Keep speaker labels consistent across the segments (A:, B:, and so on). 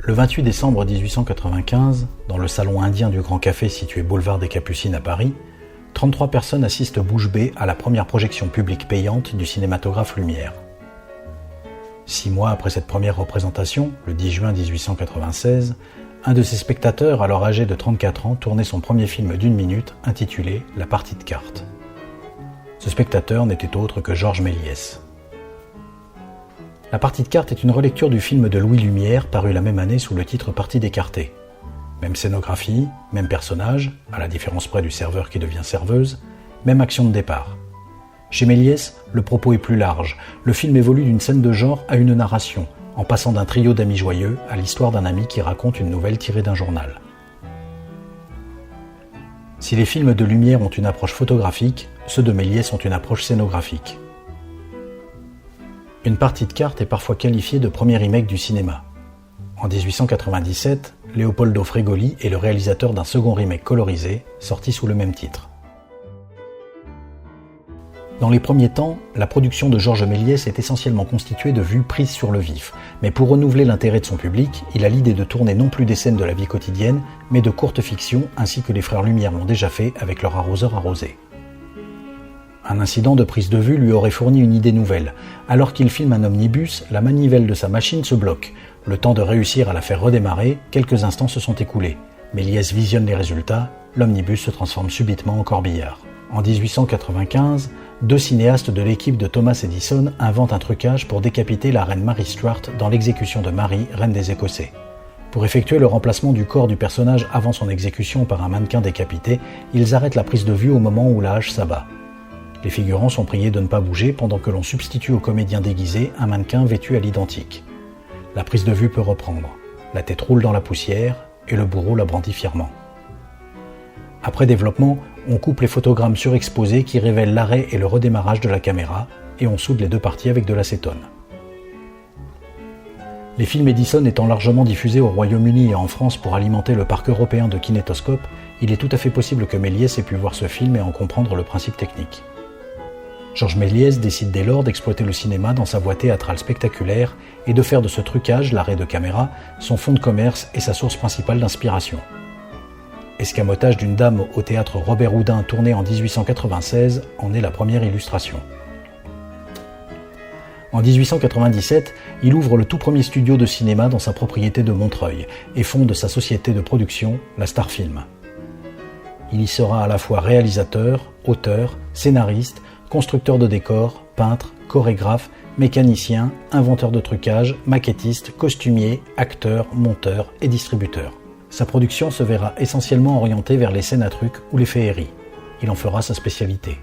A: Le 28 décembre 1895, dans le salon indien du Grand Café situé boulevard des Capucines à Paris, 33 personnes assistent bouche bée à la première projection publique payante du cinématographe Lumière. 6 mois après cette première représentation, le 10 juin 1896, un de ses spectateurs, alors âgé de 34 ans, tournait son premier film d'1 minute intitulé « La partie de cartes ». Ce spectateur n'était autre que Georges Méliès. La partie de cartes est une relecture du film de Louis Lumière paru la même année sous le titre Partie d'écarté. Même scénographie, même personnage, à la différence près du serveur qui devient serveuse, même action de départ. Chez Méliès, le propos est plus large. Le film évolue d'une scène de genre à une narration, en passant d'un trio d'amis joyeux à l'histoire d'un ami qui raconte une nouvelle tirée d'un journal. Si les films de Lumière ont une approche photographique, ceux de Méliès ont une approche scénographique. Une partie de cartes est parfois qualifiée de premier remake du cinéma. En 1897, Leopoldo Fregoli est le réalisateur d'un second remake colorisé, sorti sous le même titre. Dans les premiers temps, la production de Georges Méliès est essentiellement constituée de vues prises sur le vif, mais pour renouveler l'intérêt de son public, il a l'idée de tourner non plus des scènes de la vie quotidienne, mais de courtes fictions, ainsi que les frères Lumière l'ont déjà fait avec leur arroseur arrosé. Un incident de prise de vue lui aurait fourni une idée nouvelle. Alors qu'il filme un omnibus, la manivelle de sa machine se bloque. Le temps de réussir à la faire redémarrer, quelques instants se sont écoulés. Méliès visionne les résultats, l'omnibus se transforme subitement en corbillard. En 1895, 2 cinéastes de l'équipe de Thomas Edison inventent un trucage pour décapiter la reine Mary Stuart dans l'exécution de Marie, reine des Écossais. Pour effectuer le remplacement du corps du personnage avant son exécution par un mannequin décapité, ils arrêtent la prise de vue au moment où la hache s'abat. Les figurants sont priés de ne pas bouger pendant que l'on substitue au comédien déguisé un mannequin vêtu à l'identique. La prise de vue peut reprendre. La tête roule dans la poussière et le bourreau la brandit fièrement. Après développement, on coupe les photogrammes surexposés qui révèlent l'arrêt et le redémarrage de la caméra et on soude les 2 parties avec de l'acétone. Les films Edison étant largement diffusés au Royaume-Uni et en France pour alimenter le parc européen de kinétoscopes, il est tout à fait possible que Méliès ait pu voir ce film et en comprendre le principe technique. Georges Méliès décide dès lors d'exploiter le cinéma dans sa voie théâtrale spectaculaire et de faire de ce trucage, l'arrêt de caméra, son fonds de commerce et sa source principale d'inspiration. Escamotage d'une dame au théâtre Robert Houdin tourné en 1896 en est la première illustration. En 1897, il ouvre le tout premier studio de cinéma dans sa propriété de Montreuil et fonde sa société de production, la Star Film. Il y sera à la fois réalisateur, auteur, scénariste, constructeur de décors, peintre, chorégraphe, mécanicien, inventeur de trucage, maquettiste, costumier, acteur, monteur et distributeur. Sa production se verra essentiellement orientée vers les scènes à trucs ou les féeries. Il en fera sa spécialité.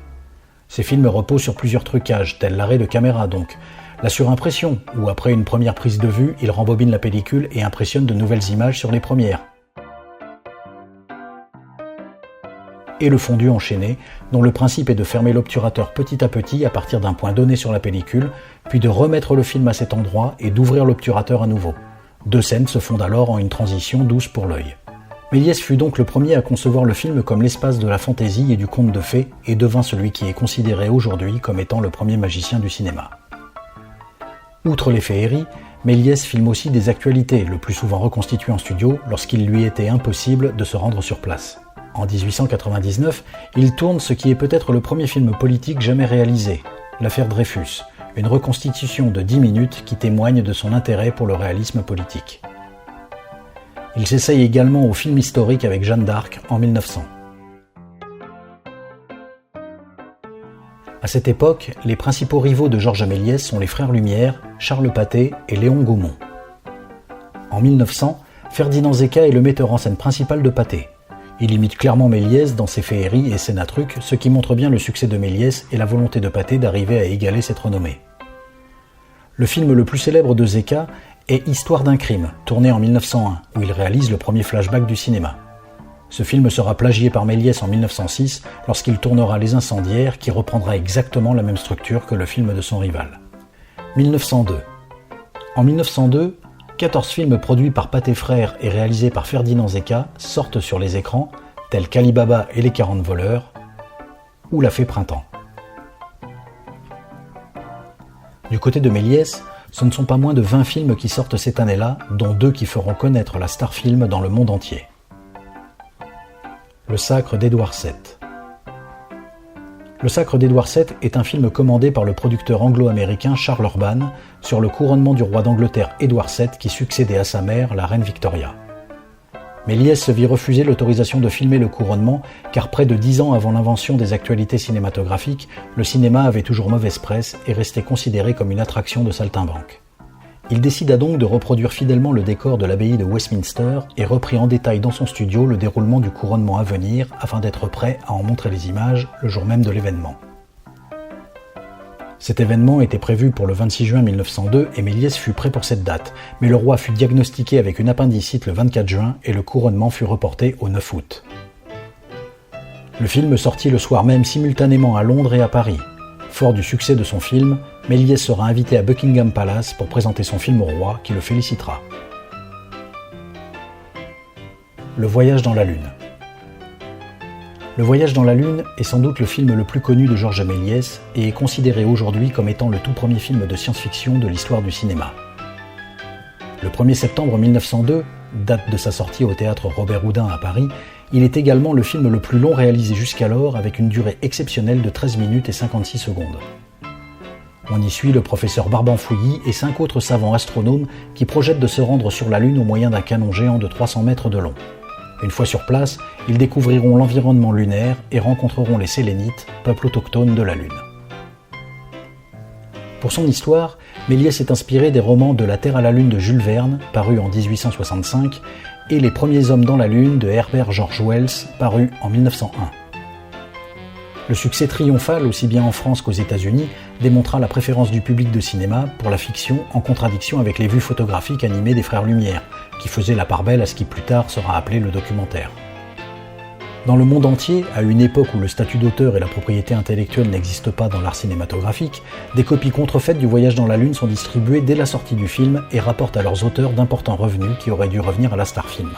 A: Ses films reposent sur plusieurs trucages, tels l'arrêt de caméra donc, la surimpression, où après une première prise de vue, il rembobine la pellicule et impressionne de nouvelles images sur les premières. Et le fondu enchaîné, dont le principe est de fermer l'obturateur petit à petit à partir d'un point donné sur la pellicule, puis de remettre le film à cet endroit et d'ouvrir l'obturateur à nouveau. 2 scènes se fondent alors en une transition douce pour l'œil. Méliès fut donc le premier à concevoir le film comme l'espace de la fantaisie et du conte de fées et devint celui qui est considéré aujourd'hui comme étant le premier magicien du cinéma. Outre les féeries, Méliès filme aussi des actualités, le plus souvent reconstituées en studio lorsqu'il lui était impossible de se rendre sur place. En 1899, il tourne ce qui est peut-être le premier film politique jamais réalisé, l'affaire Dreyfus, une reconstitution de 10 minutes qui témoigne de son intérêt pour le réalisme politique. Il s'essaye également au film historique avec Jeanne d'Arc en 1900. À cette époque, les principaux rivaux de Georges Méliès sont les frères Lumière, Charles Pathé et Léon Gaumont. En 1900, Ferdinand Zecca est le metteur en scène principal de Pathé. Il imite clairement Méliès dans ses féeries et scènes à trucs, ce qui montre bien le succès de Méliès et la volonté de Pathé d'arriver à égaler cette renommée. Le film le plus célèbre de Zecca est Histoire d'un crime, tourné en 1901, où il réalise le premier flashback du cinéma. Ce film sera plagié par Méliès en 1906 lorsqu'il tournera Les Incendiaires, qui reprendra exactement la même structure que le film de son rival. 1902. En 1902, 14 films produits par Pathé Frères et réalisés par Ferdinand Zecca sortent sur les écrans, tels qu'Ali Baba et les 40 voleurs, ou La Fée Printemps. Du côté de Méliès, ce ne sont pas moins de 20 films qui sortent cette année-là, dont 2 qui feront connaître la star film dans le monde entier. Le Sacre d'Édouard VII. Le Sacre d'Édouard VII est un film commandé par le producteur anglo-américain Charles Urban sur le couronnement du roi d'Angleterre Édouard VII qui succédait à sa mère, la reine Victoria. Méliès se vit refuser l'autorisation de filmer le couronnement car près de 10 ans avant l'invention des actualités cinématographiques, le cinéma avait toujours mauvaise presse et restait considéré comme une attraction de saltimbanque. Il décida donc de reproduire fidèlement le décor de l'abbaye de Westminster et reprit en détail dans son studio le déroulement du couronnement à venir afin d'être prêt à en montrer les images le jour même de l'événement. Cet événement était prévu pour le 26 juin 1902 et Méliès fut prêt pour cette date, mais le roi fut diagnostiqué avec une appendicite le 24 juin et le couronnement fut reporté au 9 août. Le film sortit le soir même simultanément à Londres et à Paris. Fort du succès de son film, Méliès sera invité à Buckingham Palace pour présenter son film au roi qui le félicitera. Le voyage dans la Lune. Le voyage dans la Lune est sans doute le film le plus connu de Georges Méliès et est considéré aujourd'hui comme étant le tout premier film de science-fiction de l'histoire du cinéma. Le 1er septembre 1902, date de sa sortie au théâtre Robert-Houdin à Paris, il est également le film le plus long réalisé jusqu'alors avec une durée exceptionnelle de 13 minutes et 56 secondes. On y suit le professeur Barban-Fouilly et 5 autres savants astronomes qui projettent de se rendre sur la Lune au moyen d'un canon géant de 300 mètres de long. Une fois sur place, ils découvriront l'environnement lunaire et rencontreront les Sélénites, peuple autochtone de la Lune. Pour son histoire, Méliès est inspiré des romans De la Terre à la Lune de Jules Verne, paru en 1865, et Les premiers hommes dans la Lune de Herbert George Wells, paru en 1901. Le succès triomphal, aussi bien en France qu'aux États-Unis, démontra la préférence du public de cinéma pour la fiction en contradiction avec les vues photographiques animées des frères Lumière, qui faisaient la part belle à ce qui plus tard sera appelé le documentaire. Dans le monde entier, à une époque où le statut d'auteur et la propriété intellectuelle n'existent pas dans l'art cinématographique, des copies contrefaites du Voyage dans la Lune sont distribuées dès la sortie du film et rapportent à leurs auteurs d'importants revenus qui auraient dû revenir à la Star Film.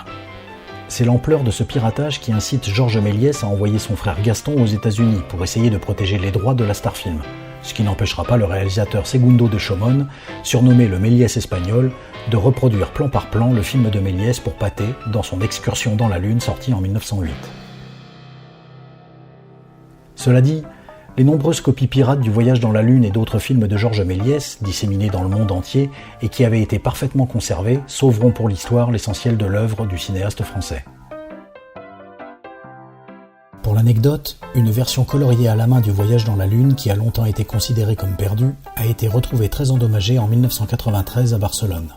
A: C'est l'ampleur de ce piratage qui incite Georges Méliès à envoyer son frère Gaston aux États-Unis pour essayer de protéger les droits de la Star Film, ce qui n'empêchera pas le réalisateur Segundo de Chaumont, surnommé le Méliès espagnol, de reproduire plan par plan le film de Méliès pour Pathé dans son Excursion dans la Lune sorti en 1908. Cela dit, les nombreuses copies pirates du Voyage dans la Lune et d'autres films de Georges Méliès, disséminés dans le monde entier et qui avaient été parfaitement conservés, sauveront pour l'histoire l'essentiel de l'œuvre du cinéaste français. Pour l'anecdote, une version coloriée à la main du Voyage dans la Lune, qui a longtemps été considérée comme perdue, a été retrouvée très endommagée en 1993 à Barcelone.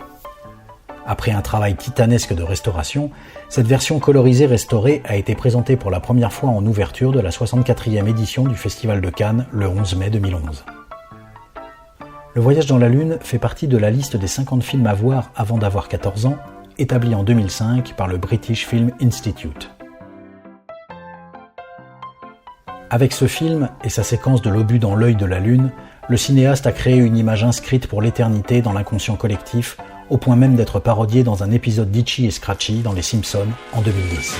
A: Après un travail titanesque de restauration, cette version colorisée restaurée a été présentée pour la première fois en ouverture de la 64e édition du Festival de Cannes le 11 mai 2011. Le Voyage dans la Lune fait partie de la liste des 50 films à voir avant d'avoir 14 ans, établie en 2005 par le British Film Institute. Avec ce film et sa séquence de l'obus dans l'œil de la Lune, le cinéaste a créé une image inscrite pour l'éternité dans l'inconscient collectif, au point même d'être parodié dans un épisode d'Itchy et Scratchy dans Les Simpsons en 2010.